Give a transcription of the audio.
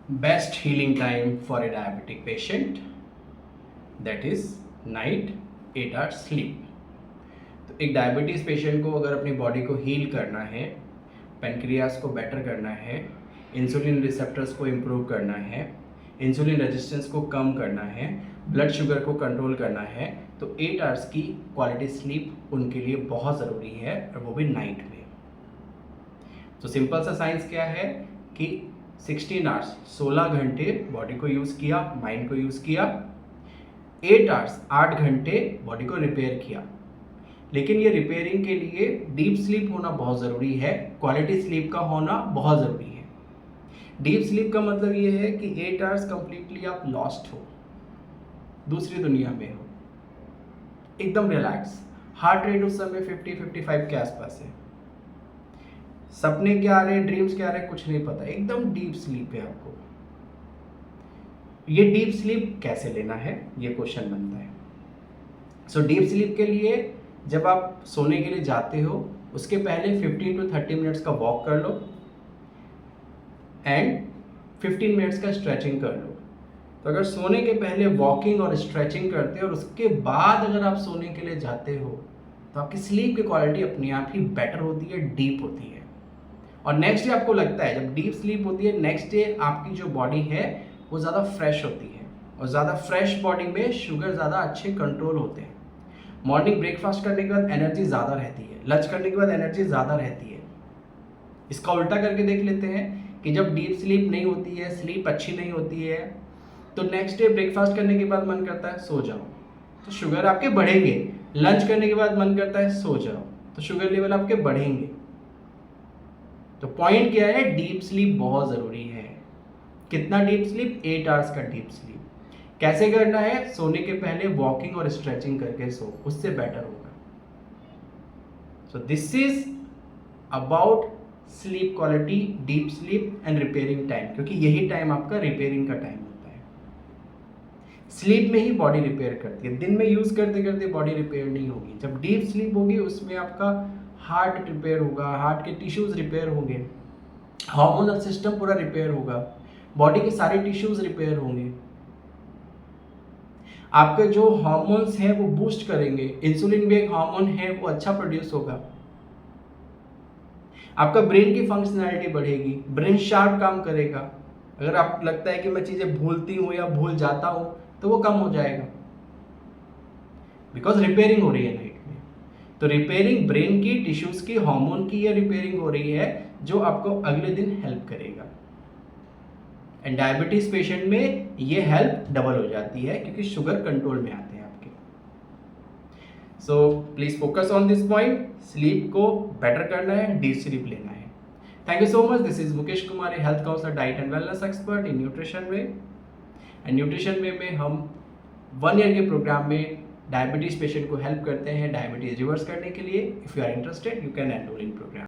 best healing time for a diabetic patient, that is night 8 hours sleep। तो एक diabetes patient को अगर अपनी बॉडी को हील करना है, पेनक्रियास को बेटर करना है, इंसुलिन रिसेप्टर्स को इम्प्रूव करना है, इंसुलिन रेजिस्टेंस को कम करना है, ब्लड शुगर को कंट्रोल करना है, तो 8 आवर्स की क्वालिटी स्लीप उनके लिए बहुत ज़रूरी है, और वो भी नाइट में। तो सिंपल सा साइंस क्या है कि 16 आवर्स 16 घंटे बॉडी को यूज़ किया, माइंड को यूज़ किया, 8 आवर्स 8 घंटे बॉडी को रिपेयर किया। लेकिन ये रिपेयरिंग के लिए डीप स्लीप होना बहुत ज़रूरी है, क्वालिटी स्लीप का होना बहुत ज़रूरी है। डीप स्लीप का मतलब ये है कि 8 आवर्स कंप्लीटली आप लॉस्ट हो, दूसरी दुनिया में हो, एकदम रिलैक्स। हार्ट रेट उस समय 50-55 के आसपास है, सपने क्या आ रहे हैं, ड्रीम्स क्या आ रहे हैं, कुछ नहीं पता, एकदम डीप स्लीप है आपको। ये डीप स्लीप कैसे लेना है, ये क्वेश्चन बनता है। सो डीप स्लीप के लिए जब आप सोने के लिए जाते हो, उसके पहले 15 to 30 मिनट्स का वॉक कर लो एंड 15 मिनट्स का स्ट्रेचिंग कर लो। तो अगर सोने के पहले वॉकिंग और स्ट्रेचिंग करते हो और उसके बाद अगर आप सोने के लिए जाते हो, तो आपकी स्लीप की क्वालिटी अपने आप ही बेटर होती है, डीप होती है। और नेक्स्ट डे आपको लगता है, जब डीप स्लीप होती है, नेक्स्ट डे आपकी जो बॉडी है वो ज़्यादा फ्रेश होती है, और ज़्यादा फ्रेश बॉडी में शुगर ज़्यादा अच्छे कंट्रोल होते हैं। मॉर्निंग ब्रेकफास्ट करने के बाद एनर्जी ज़्यादा रहती है, लंच करने के बाद एनर्जी ज़्यादा रहती है। इसका उल्टा करके देख लेते हैं कि जब डीप स्लीप नहीं होती है, स्लीप अच्छी नहीं होती है, तो नेक्स्ट डे ब्रेकफास्ट करने के बाद मन करता है सो जाओ, तो शुगर आपके बढ़ेंगे। लंच करने के बाद मन करता है सो जाओ, तो शुगर लेवल आपके बढ़ेंगे। तो पॉइंट क्या है, डीप स्लीप बहुत ज़रूरी है। कितना डीप स्लीप? 8 आवर्स का डीप स्लीप। कैसे करना है? सोने के पहले वॉकिंग और स्ट्रेचिंग करके सो, उससे बेटर होगा। So this is about sleep quality, deep sleep and repairing time, क्योंकि यही टाइम आपका रिपेयरिंग का टाइम होता है। स्लीप में ही बॉडी रिपेयर करती है, दिन में यूज करते करते बॉडी रिपेयर नहीं होगी। जब डीप स्लीप होगी उसमें आपका हार्ट रिपेयर होगा, हार्ट के टिश्यूज रिपेयर होंगे, हार्मोनल सिस्टम पूरा रिपेयर होगा, बॉडी के सारे टिश्यूज रिपेयर होंगे, आपके जो हार्मोन्स हैं वो बूस्ट करेंगे। इंसुलिन भी एक हार्मोन है, वो अच्छा प्रोड्यूस होगा। आपका ब्रेन की फंक्शनैलिटी बढ़ेगी, ब्रेन शार्प काम करेगा। अगर आपको लगता है कि मैं चीजें भूलती हूँ या भूल जाता हूँ, तो वो कम हो जाएगा, बिकॉज रिपेयरिंग हो रही है नाइट में। तो रिपेयरिंग ब्रेन की, टिश्यूज की, हार्मोन की ये रिपेयरिंग हो रही है, जो आपको अगले दिन हेल्प करेगा। एंड डायबिटीज पेशेंट में ये हेल्प डबल हो जाती है, क्योंकि शुगर कंट्रोल में आते हैं आपके। So please focus on this point, sleep को बेटर करना है, डीप स्लीप लेना है। Thank you so much. This is Mukesh Kumar, health counsellor, diet and wellness expert in nutrition way. And nutrition way में हम 1 ईयर के प्रोग्राम में डायबिटीज पेशेंट को हेल्प करते हैं डायबिटीज रिवर्स करने के लिए। If you are interested, you can enrol in programme.